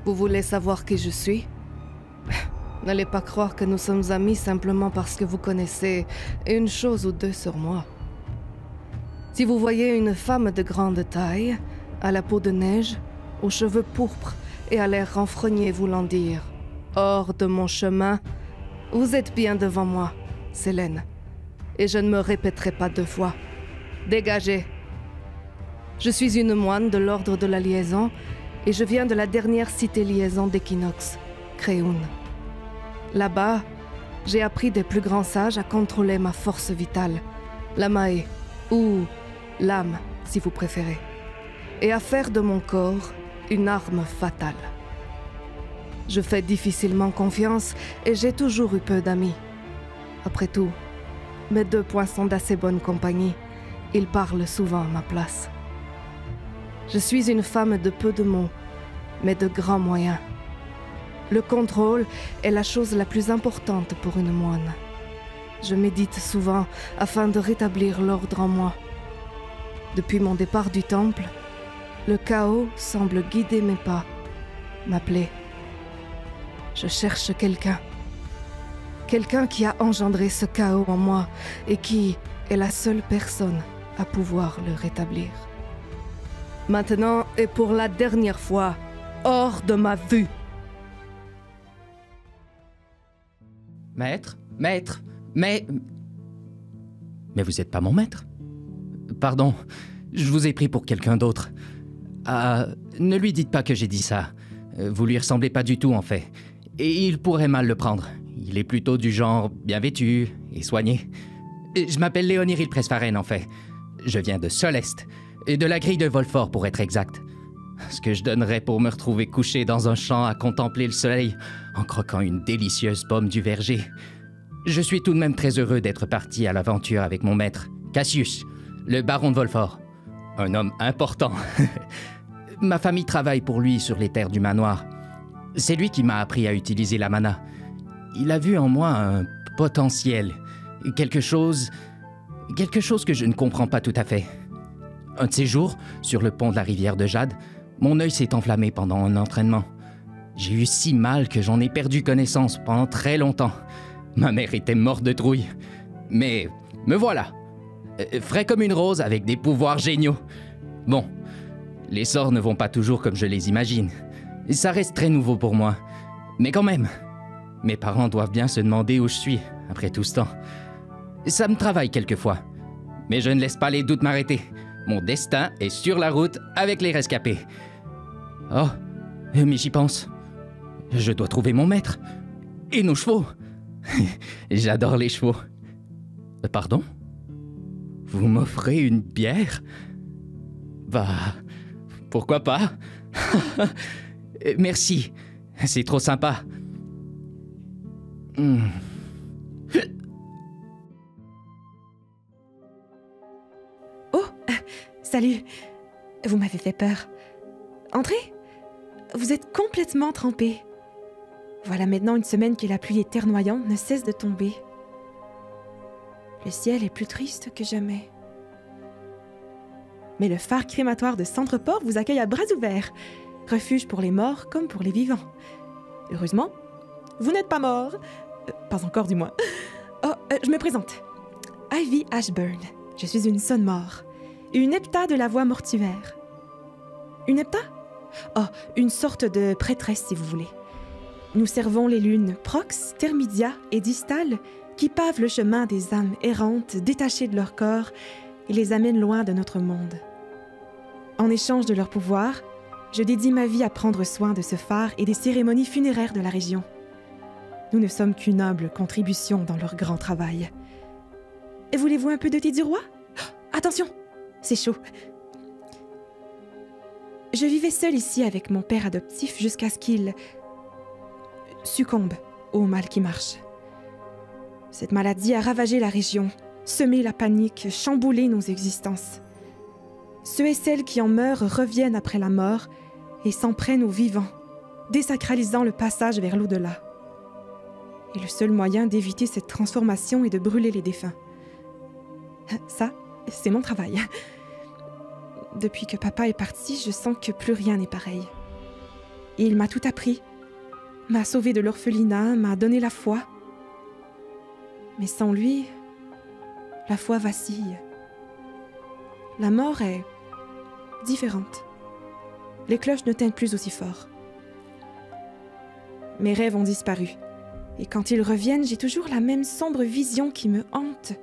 Vous voulez savoir qui je suis? N'allez pas croire que nous sommes amis simplement parce que vous connaissez une chose ou deux sur moi. Si vous voyez une femme de grande taille, à la peau de neige, aux cheveux pourpres et à l'air renfrogné voulant dire « hors de mon chemin », vous êtes bien devant moi, Selene. Et je ne me répéterai pas 2 fois. Dégagez! Je suis une moine de l'ordre de la liaison et je viens de la dernière cité liaison d'Equinox, Créoun. Là-bas, j'ai appris des plus grands sages à contrôler ma force vitale, la Mae, ou l'âme, si vous préférez, et à faire de mon corps une arme fatale. Je fais difficilement confiance et j'ai toujours eu peu d'amis. Après tout, mes 2 poings sont d'assez bonne compagnie. Ils parlent souvent à ma place. Je suis une femme de peu de mots, mais de grands moyens. Le contrôle est la chose la plus importante pour une moine. Je médite souvent afin de rétablir l'ordre en moi. Depuis mon départ du temple, le chaos semble guider mes pas, m'appeler. Je cherche quelqu'un. Quelqu'un qui a engendré ce chaos en moi et qui est la seule personne à pouvoir le rétablir. Maintenant et pour la dernière fois, hors de ma vue. Maître, mais vous n'êtes pas mon maître. Pardon, je vous ai pris pour quelqu'un d'autre. Ah, ne lui dites pas que j'ai dit ça. Vous lui ressemblez pas du tout, en fait. Et il pourrait mal le prendre. Il est plutôt du genre bien vêtu et soigné. Je m'appelle Léoniril Prespharen, en fait. Je viens de Soleste, et de la grille de Volfort, pour être exact. Ce que je donnerais pour me retrouver couché dans un champ à contempler le soleil en croquant une délicieuse pomme du verger. Je suis tout de même très heureux d'être parti à l'aventure avec mon maître, Cassius, le baron de Volfort. Un homme important. Ma famille travaille pour lui sur les terres du manoir. C'est lui qui m'a appris à utiliser la mana. Il a vu en moi un potentiel, quelque chose que je ne comprends pas tout à fait. Un de ces jours, sur le pont de la rivière de Jade, mon œil s'est enflammé pendant un entraînement. J'ai eu si mal que j'en ai perdu connaissance pendant très longtemps. Ma mère était morte de trouille. Mais me voilà, frais comme une rose avec des pouvoirs géniaux. Bon, les sorts ne vont pas toujours comme je les imagine. Ça reste très nouveau pour moi. Mais quand même, mes parents doivent bien se demander où je suis après tout ce temps. Ça me travaille quelquefois. Mais je ne laisse pas les doutes m'arrêter. Mon destin est sur la route avec les rescapés. Oh, mais j'y pense. Je dois trouver mon maître. Et nos chevaux. J'adore les chevaux. Pardon? Vous m'offrez une bière? Bah, pourquoi pas? Merci, c'est trop sympa. Oh, salut. Vous m'avez fait peur. Entrez. Vous êtes complètement trempé. Voilà maintenant une semaine que la pluie éternoyante ne cesse de tomber. Le ciel est plus triste que jamais. Mais le phare crématoire de Centreport vous accueille à bras ouverts. Refuge pour les morts comme pour les vivants. Heureusement, vous n'êtes pas mort. Pas encore du moins. Oh, je me présente. Ivy Ashburn. Je suis une sonne-mort. Une hepta de la voie mortuaire. Une hepta? Oh, une sorte de prêtresse si vous voulez. Nous servons les lunes Prox, Thermidia et Distale qui pavent le chemin des âmes errantes détachées de leur corps et les amènent loin de notre monde. En échange de leur pouvoir, je dédie ma vie à prendre soin de ce phare et des cérémonies funéraires de la région. Nous ne sommes qu'une humble contribution dans leur grand travail. Et voulez-vous un peu de thé du roi? Attention, c'est chaud. Je vivais seule ici avec mon père adoptif jusqu'à ce qu'il succombe au mal qui marche. Cette maladie a ravagé la région, semé la panique, chamboulé nos existences. Ceux et celles qui en meurent reviennent après la mort et s'en prennent aux vivants, désacralisant le passage vers l'au-delà. Et le seul moyen d'éviter cette transformation est de brûler les défunts. Ça, c'est mon travail. Depuis que papa est parti, je sens que plus rien n'est pareil. Il m'a tout appris, m'a sauvé de l'orphelinat, m'a donné la foi. Mais sans lui, la foi vacille. La mort est différente. Les cloches ne tiennent plus aussi fort. Mes rêves ont disparu. Et quand ils reviennent, j'ai toujours la même sombre vision qui me hante.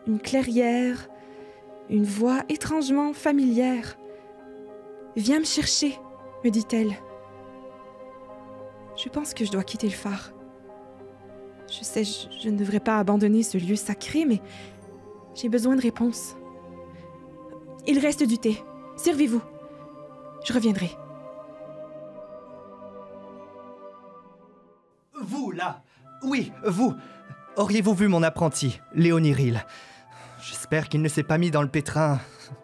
Une clairière, une voix étrangement familière. « Viens me chercher », me dit-elle. Je pense que je dois quitter le phare. Je sais, je ne devrais pas abandonner ce lieu sacré, mais j'ai besoin de réponses. Il reste du thé. Servez-vous. Je reviendrai. Vous, là! Oui, vous! Auriez-vous vu mon apprenti, Léonie Ril? J'espère qu'il ne s'est pas mis dans le pétrin.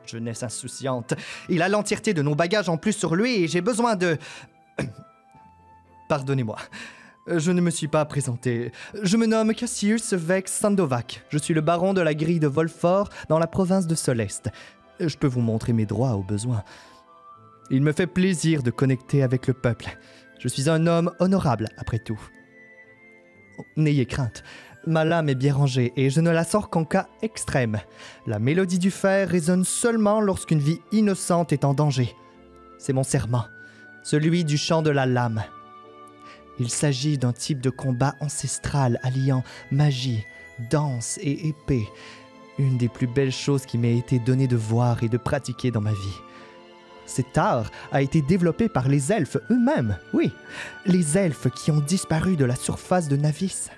Jeunesse insouciante. Il a l'entièreté de nos bagages en plus sur lui et j'ai besoin de... Pardonnez-moi. Je ne me suis pas présenté. Je me nomme Cassius Vex Sandovac. Je suis le baron de la grille de Volfort dans la province de Soleste. Je peux vous montrer mes droits au besoin. Il me fait plaisir de connecter avec le peuple. Je suis un homme honorable, après tout. N'ayez crainte. Ma lame est bien rangée et je ne la sors qu'en cas extrême. La mélodie du fer résonne seulement lorsqu'une vie innocente est en danger. C'est mon serment, celui du chant de la lame. Il s'agit d'un type de combat ancestral alliant magie, danse et épée. Une des plus belles choses qui m'ait été donnée de voir et de pratiquer dans ma vie. Cet art a été développé par les elfes eux-mêmes, oui, les elfes qui ont disparu de la surface de Navis.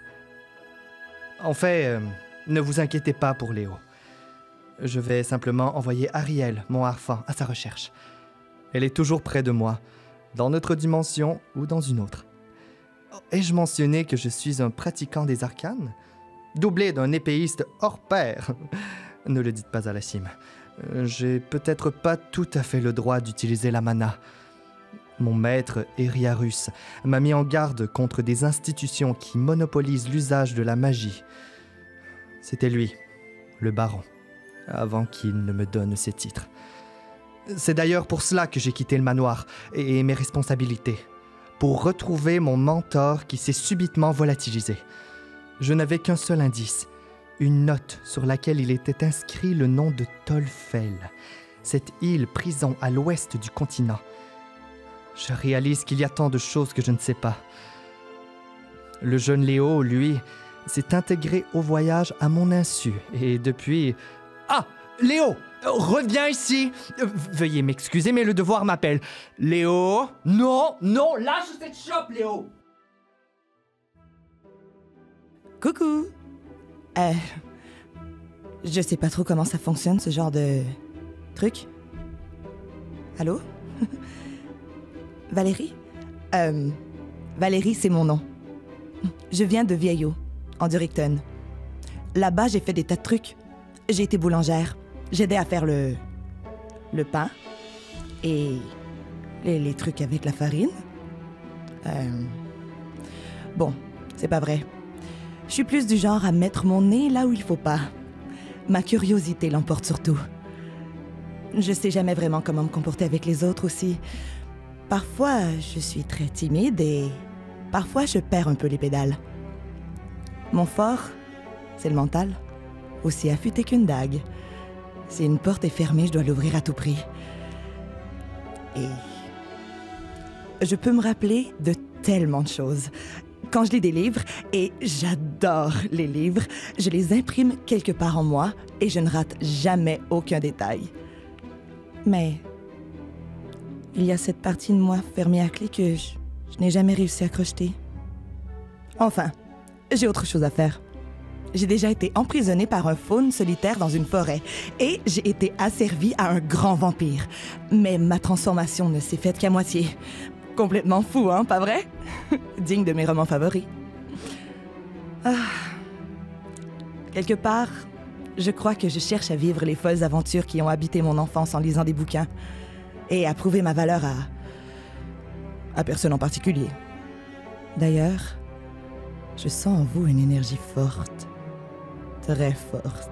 En fait, ne vous inquiétez pas pour Léo. Je vais simplement envoyer Ariel, mon harfang, à sa recherche. Elle est toujours près de moi, dans notre dimension ou dans une autre. Ai-je mentionné que je suis un pratiquant des arcanes? Doublé d'un épéiste hors pair. Ne le dites pas à la cime. J'ai peut-être pas tout à fait le droit d'utiliser la mana. Mon maître, Eriarus, m'a mis en garde contre des institutions qui monopolisent l'usage de la magie. C'était lui, le baron, avant qu'il ne me donne ses titres. C'est d'ailleurs pour cela que j'ai quitté le manoir et mes responsabilités, pour retrouver mon mentor qui s'est subitement volatilisé. Je n'avais qu'un seul indice, une note sur laquelle il était inscrit le nom de Tolfel, cette île prison à l'ouest du continent. Je réalise qu'il y a tant de choses que je ne sais pas. Le jeune Léo, lui, s'est intégré au voyage à mon insu, et depuis... Ah! Léo! Reviens ici! Veuillez m'excuser, mais le devoir m'appelle. Léo! Non! Non! Lâche cette chope, Léo! Coucou! Je sais pas trop comment ça fonctionne, ce genre de... truc. Allô? Valérie? Valérie, c'est mon nom. Je viens de Vieillot, en Duricton. Là-bas, j'ai fait des tas de trucs. J'ai été boulangère. J'aidais à faire le pain et les trucs avec la farine. Bon, c'est pas vrai. Je suis plus du genre à mettre mon nez là où il faut pas. Ma curiosité l'emporte surtout. Je sais jamais vraiment comment me comporter avec les autres aussi. Parfois, je suis très timide et parfois, je perds un peu les pédales. Mon fort, c'est le mental, aussi affûté qu'une dague. Si une porte est fermée, je dois l'ouvrir à tout prix. Et je peux me rappeler de tellement de choses. Quand je lis des livres, et j'adore les livres, je les imprime quelque part en moi et je ne rate jamais aucun détail. Mais il y a cette partie de moi fermée à clé que je n'ai jamais réussi à crocheter. Enfin, j'ai autre chose à faire. J'ai déjà été emprisonnée par un faune solitaire dans une forêt et j'ai été asservie à un grand vampire. Mais ma transformation ne s'est faite qu'à moitié. Complètement fou, hein, pas vrai? Digne de mes romans favoris. Ah. Quelque part, je crois que je cherche à vivre les folles aventures qui ont habité mon enfance en lisant des bouquins et à prouver ma valeur à personne en particulier. D'ailleurs, je sens en vous une énergie forte, très forte.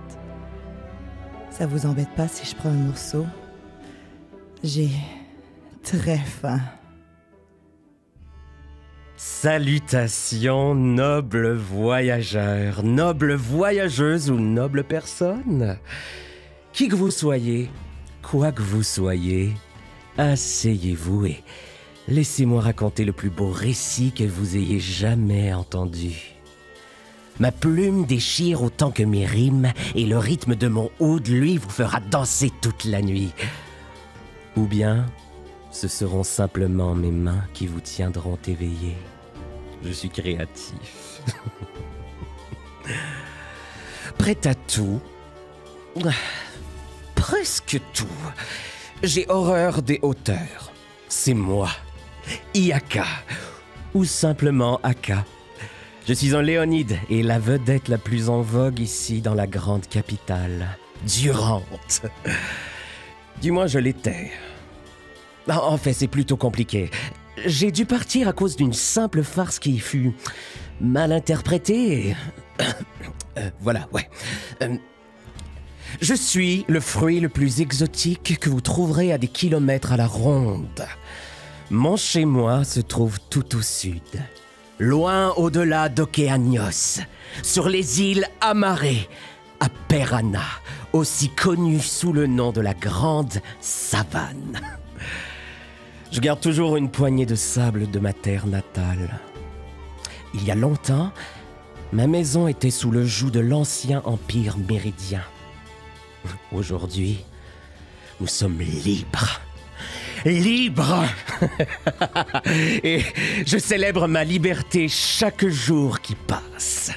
Ça vous embête pas si je prends un morceau? J'ai très faim. Salutations, nobles voyageurs, nobles voyageuses ou nobles personnes. Qui que vous soyez, quoi que vous soyez, asseyez-vous et laissez-moi raconter le plus beau récit que vous ayez jamais entendu. Ma plume déchire autant que mes rimes, et le rythme de mon oud, lui, vous fera danser toute la nuit. Ou bien, ce seront simplement mes mains qui vous tiendront éveillés. Je suis créatif. Prêt à tout. Presque tout. J'ai horreur des hauteurs. C'est moi. Iaka. Ou simplement Aka. Je suis un Léonide et la vedette la plus en vogue ici dans la grande capitale. Durante. Du moins, je l'étais. En fait, c'est plutôt compliqué. J'ai dû partir à cause d'une simple farce qui fut mal interprétée et... voilà, ouais. Je suis le fruit le plus exotique que vous trouverez à des kilomètres à la ronde. Mon chez-moi se trouve tout au sud, loin au-delà d'Okeanios, sur les îles amarrées, à Perana, aussi connue sous le nom de la Grande Savane. Je garde toujours une poignée de sable de ma terre natale. Il y a longtemps, ma maison était sous le joug de l'ancien empire méridien. Aujourd'hui, nous sommes libres. Libre! Et je célèbre ma liberté chaque jour qui passe.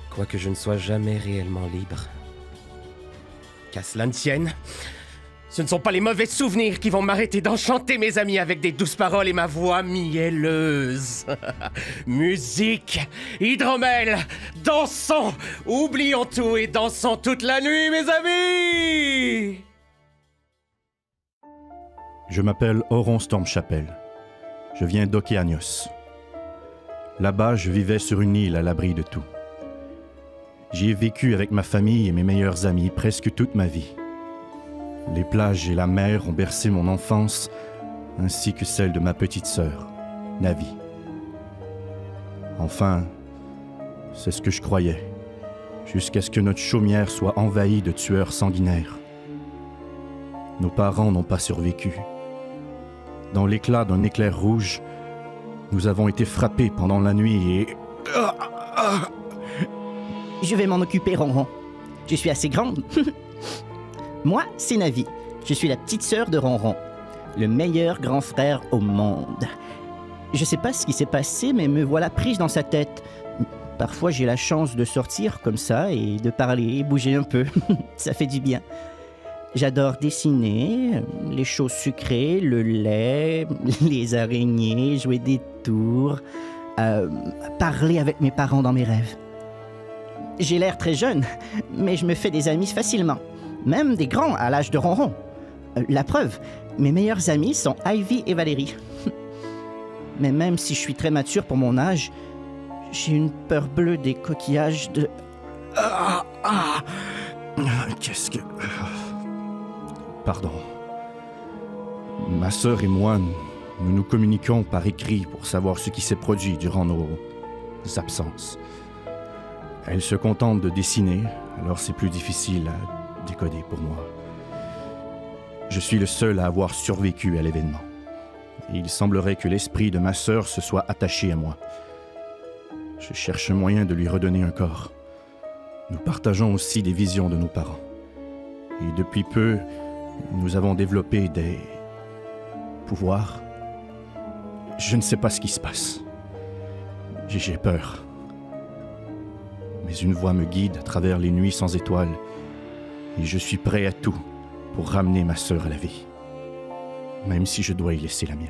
Quoique je ne sois jamais réellement libre. Qu'à cela ne tienne, ce ne sont pas les mauvais souvenirs qui vont m'arrêter d'enchanter mes amis avec des douces paroles et ma voix mielleuse. Musique, hydromel, dansons, oublions tout et dansons toute la nuit, mes amis! Je m'appelle Oron Stormchapel. Je viens d'Okeanios. Là-bas, je vivais sur une île à l'abri de tout. J'y ai vécu avec ma famille et mes meilleurs amis presque toute ma vie. Les plages et la mer ont bercé mon enfance, ainsi que celle de ma petite sœur, Navi. Enfin, c'est ce que je croyais, jusqu'à ce que notre chaumière soit envahie de tueurs sanguinaires. Nos parents n'ont pas survécu. Dans l'éclat d'un éclair rouge, nous avons été frappés pendant la nuit et... Je vais m'en occuper, Ronron. Je suis assez grande. Moi, c'est Navi. Je suis la petite sœur de Ronron, le meilleur grand frère au monde. Je sais pas ce qui s'est passé, mais me voilà prise dans sa tête. Parfois, j'ai la chance de sortir comme ça et de parler, bouger un peu. Ça fait du bien. J'adore dessiner, les choses sucrées, le lait, les araignées, jouer des tours, parler avec mes parents dans mes rêves. J'ai l'air très jeune, mais je me fais des amis facilement. Même des grands à l'âge de Ronron. La preuve, mes meilleurs amis sont Ivy et Valérie. Mais même si je suis très mature pour mon âge, j'ai une peur bleue des coquillages de... Qu'est-ce que... Pardon. Ma sœur et moi, nous nous communiquons par écrit pour savoir ce qui s'est produit durant nos absences. Elle se contente de dessiner, alors c'est plus difficile à décoder pour moi. Je suis le seul à avoir survécu à l'événement. Et il semblerait que l'esprit de ma sœur se soit attaché à moi. Je cherche un moyen de lui redonner un corps. Nous partageons aussi des visions de nos parents. Et depuis peu, nous avons développé des pouvoirs. Je ne sais pas ce qui se passe. J'ai peur. Mais une voix me guide à travers les nuits sans étoiles. Et je suis prêt à tout pour ramener ma sœur à la vie. Même si je dois y laisser la mienne.